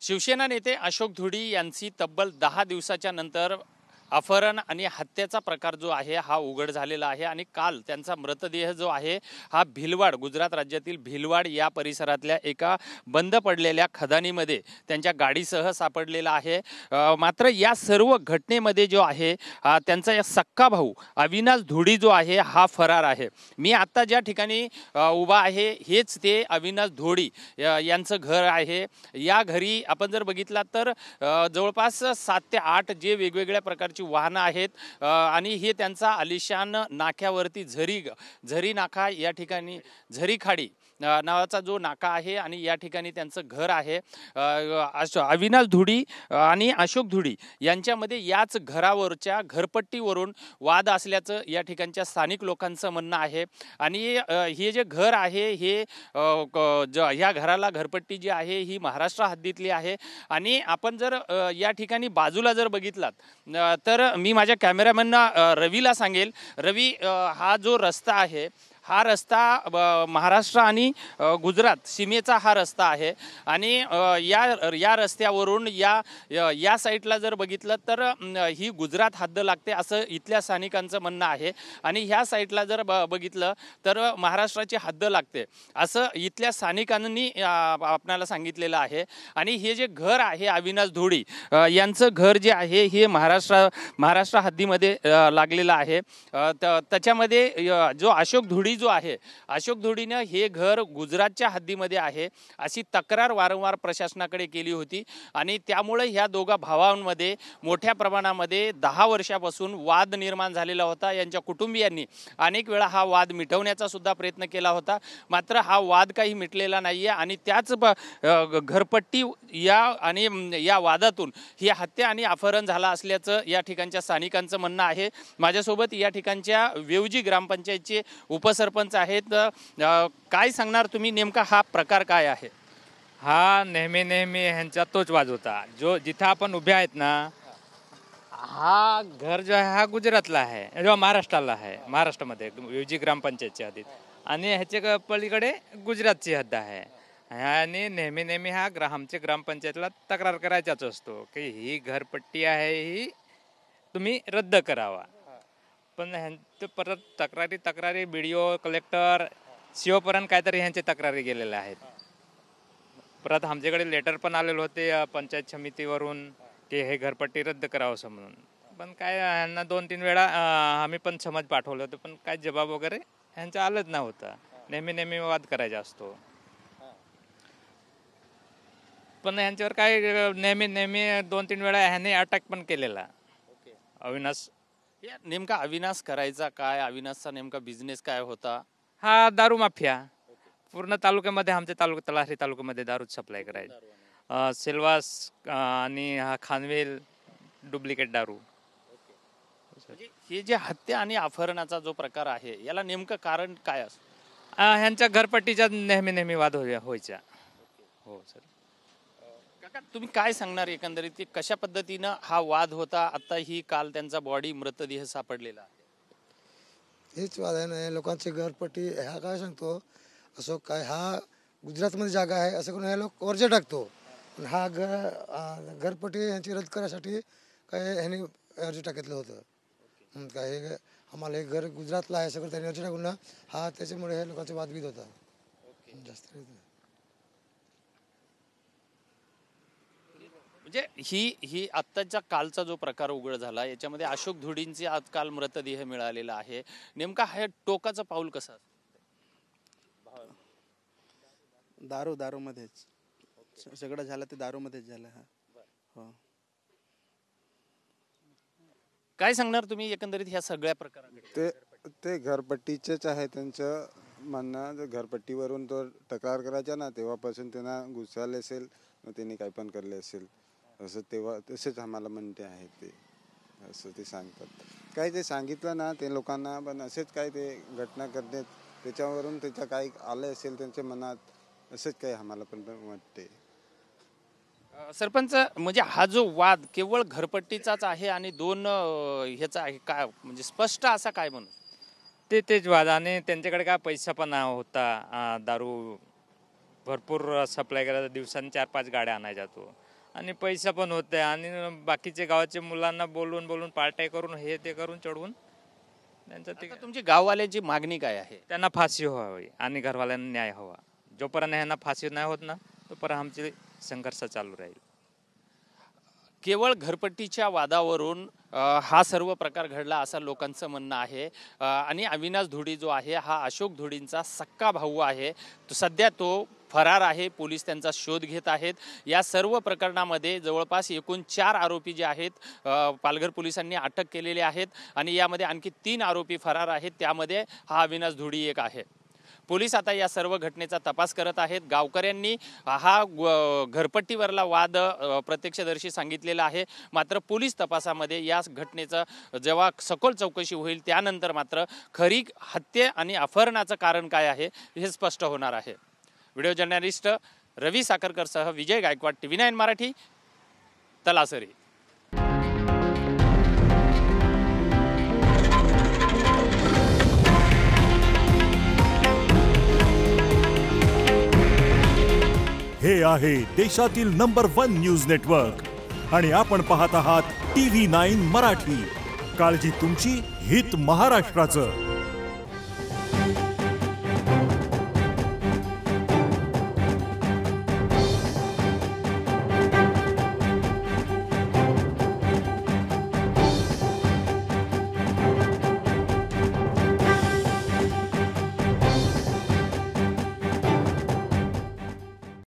शिवसेना नेते अशोक धुडी यांची तब्बल 10 दिवसाच्या नंतर अपहरण आणि हत्येचा प्रकार जो आहे हा उघड झालेला आहे आणि काल त्यांचा मृतदेह जो आहे हा भिलवाड गुजरात राज्यातील भिलवाड या परिसरातल्या एका बंद पडलेल्या खदानीमध्ये त्यांच्या गाडीसह सापडलेला आहे। मात्र या सर्व घटनेमध्ये जो आहे त्यांचा या सक्का भाऊ अविनाश धुडी जो आहे हा फरार आहे। मी आता ज्या ठिकाणी उभा आहे हेच ते अविनाश धुडी यांचं घर आहे। या घरी आपण जर बघितला तर जवळपास 7 ते 8 जे वेगवेगळ्या प्रकारचे वाहनं आहेत आणि हे त्यांचा आलिशान नाक्यावरती झरी नाका या ठिकाणी झरी खाडी नावाचा जो नाका आहे आणि या ठिकाणी त्यांचं घर आहे। अविनाश धुडी आणि अशोक धुडी यांच्यामध्ये याच घरावरच्या घरपट्टीवरून वाद असल्याचं या ठिकाणच्या स्थानिक लोकांचं म्हणणं आहे। आणि हे जे घर आहे हे ह्या घराला घरपट्टी जी आहे ही महाराष्ट्र हद्दीतली आहे। आणि आपण जर या ठिकाणी बाजूला जर बघितलात तर मी माझ्या कॅमेरामॅनना रवीला सांगेल, रवी हा जो रस्ता आहे हा रस्ता महाराष्ट्र आणि गुजरात सीमेचा हा रस्ता आहे आणि या रस्त्यावरून या साईडला जर बघितलं तर ही गुजरात हद्द लागते असं इथल्या स्थानिकांचं म्हणणं आहे आणि ह्या साईडला जर बघितलं तर महाराष्ट्राची हद्द लागते असं इथल्या स्थानिकांनी आपल्याला सांगितलेलं आहे। आणि हे जे घर आहे अविनाश धुडी यांचं घर जे आहे हे महाराष्ट्र हद्दीमध्ये लागलेलं आहे। त्याच्यामध्ये जो अशोक धुडी जो आहे अशोक धुडीने हे घर गुजरातच्या हद्दीमध्ये आहे अशी तक्रार वारंवार प्रशासनाकडे केली होती आणि त्यामुळे ह्या दोघा भावांमध्ये मोठ्या प्रमाणामध्ये 10 वर्षापासून वाद निर्माण झालेला होता। यांच्या कुटुंबियांनी अनेक वेळा हा वाद मिटवण्याचा सुद्धा प्रयत्न केला होता, मात्र हा वाद काही मिटलेला नाहीये आणि त्याच घरपट्टी या वादातून ही हत्या आणि अपहरण झाला असल्याचं या ठिकाणच्या स्थानिकांचं म्हणणं आहे। माझ्यासोबत या ठिकाणच्या वेवजी ग्रामपंचायतचे उपसरपंच आहेत। काय सांगणार तुम्ही, नेमका हा प्रकार काय आहे? हा नेहमी ह्यांचा तोच वाद होता। जिथं आपण उभे आहेत ना, हा घर जो आहे हा गुजरातला आहे जो महाराष्ट्राला आहे, महाराष्ट्रामध्ये वेवजी ग्रामपंचायतच्या हद्दीत आणि ह्याच्या पलीकडे गुजरातची हद्द आहे। आणि नेहमी हा आमच्या ग्रामपंचायतला तक्रार करायचाच असतो की ही घरपट्टी आहे ही तुम्ही रद्द करावा। पण ह्यांचं परत तक्रारी BDO कलेक्टर CO पर्यंत काहीतरी ह्यांचे तक्रारी गेलेल्या आहेत। परत आमच्याकडे लेटर पण आलेले होते पंचायत समितीवरून की हे घरपट्टी रद्द करावं असं म्हणून, पण काय ह्यांना 2-3 वेळा आम्ही पण समज पाठवलं होतं पण काय जबाब वगैरे ह्यांचा आलंच नव्हता। नेहमी वाद करायचा असतो पण ह्यांच्यावर काय नेहमी 2-3 वेळा ह्यांनी अटॅक पण केलेला। अविनाश नेमका अविनाश करायचा काय, अविनाशचा नेमका बिझनेस काय होता? हा दारू माफिया पूर्ण तालुक्यामध्ये, आमच्या तलाठी तालुक्यामध्ये दारूच सप्लाय करायचा। सेल्वास आणि हा खानवेल डुप्लिकेट दारू। हे जे हत्या आणि अपहरणाचा जो प्रकार आहे याला नेमकं कारण काय असतं? ह्यांच्या घरपट्टीचा नेहमी वाद व्हायचा। हो सर। काका तुम्ही काय सांगणार एकंदरीत कशा पद्धतीनं हा वाद होता? आता ही काल त्यांचा मृतदेह सापडलेला आहे। हेच वाद आहे ना, लोकांची घरपट्टी ह्या काय सांगतो असो काय हा गुजरातमध्ये जागा आहे असं करून हे लोक वर्ज टाकतो, पण हा घरपट्टी यांची रद्द करायसाठी काय ह्यांनी अर्ज टाकलं होतं। काय आम्हाला हे घर गुजरातला आहे सगळं त्यांनी अर्ज टाकून ना हा त्याच्यामुळे हे लोकांचा वादविद होता जास्त। म्हणजे ही आत्ताच्या कालचा जो प्रकार उघड झाला याच्यामध्ये अशोक धुडींचे आज काल मृतदेह मिळालेला आहे, नेमका हा टोकाचं पाऊल कसं असतं? दारूमध्येच सगळं झालं ते दारूमध्येच झालं। हा काय सांगणार तुम्ही एकंदरीत ह्या सगळ्या प्रकाराकडे? ते घरपट्टीचेच आहे त्यांचं म्हणणं। घरपट्टीवरून तो तक्रार करायचा ना तेव्हापासून त्यांना घुसाले असेल, त्यांनी काय पण करले असेल असं तेव्हा तसेच आम्हाला म्हणते आहे ते असं ते सांगतात। काय ते सांगितलं ना ते लोकांना, पण असेच काय ते घटना करतात त्याच्यावरून त्याच्या काही आलं असेल त्यांच्या मनात असंच काही आम्हाला पण वाटते। सरपंच म्हणजे हा जो वाद केवळ घरपट्टीचाच आहे आणि 2 ह्याचा आहे काय, म्हणजे स्पष्ट असा काय म्हणून? तेच वाद आणि त्यांच्याकडे काय पैसा पण होता, दारू भरपूर सप्लाय करायचा, दिवसांनी 4-5 गाड्या आणायचा तो आणि पैसा पण होते आणि बाकीचे गावाचे मुलांना बोलून पार्ट्या करून हे ते करून चढवून त्यांचं ते आता तुमची गाववाल्यांची मागणी काय आहे? त्यांना फाशी व्हावी आणि घरवाल्यांना न्याय हवा. जोपर्यंत ह्यांना फाशी नाही होत ना तोपर्यंत आमचे संघर्ष चालू राहील. केवळ घरपट्टीच्या वादावरून हा सर्व प्रकार घडला असं लोकांचं म्हणणं आहे. आणि अविनाश धुडी जो आहे हा अशोक धुडींचा सक्का भाऊ आहे. सध्या तो फरार आहे. पोलीस त्यांचा शोध घेत आहेत. या सर्व प्रकरणामध्ये जवळपास एकूण 4 आरोपी जे आहेत पालघर पोलिसांनी अटक केलेले आहेत आणि यामध्ये आणखी 3 आरोपी फरार आहेत. त्यामध्ये हा अविनाश धुडी एक आहे. पोलीस आता या सर्व घटनेचा तपास करत आहेत. गावकऱ्यांनी हा घरपट्टीवरला वाद प्रत्यक्षदर्शी सांगितलेला आहे. मात्र पोलीस तपासामध्ये या घटनेचं जेव्हा सखोल चौकशी होईल त्यानंतर मात्र खरी हत्या आणि अपहरणाचं कारण काय आहे हे स्पष्ट होणार आहे. व्हिडिओ जर्नलिस्ट रवी साखरकरसह विजय गायकवाड, TV9 मराठी, तलासरी. हे आहे देशातील नंबर 1 न्यूज नेटवर्क आणि आपण पाहत आहात TV9 मराठी. काळजी तुमची, हित महाराष्ट्राचं.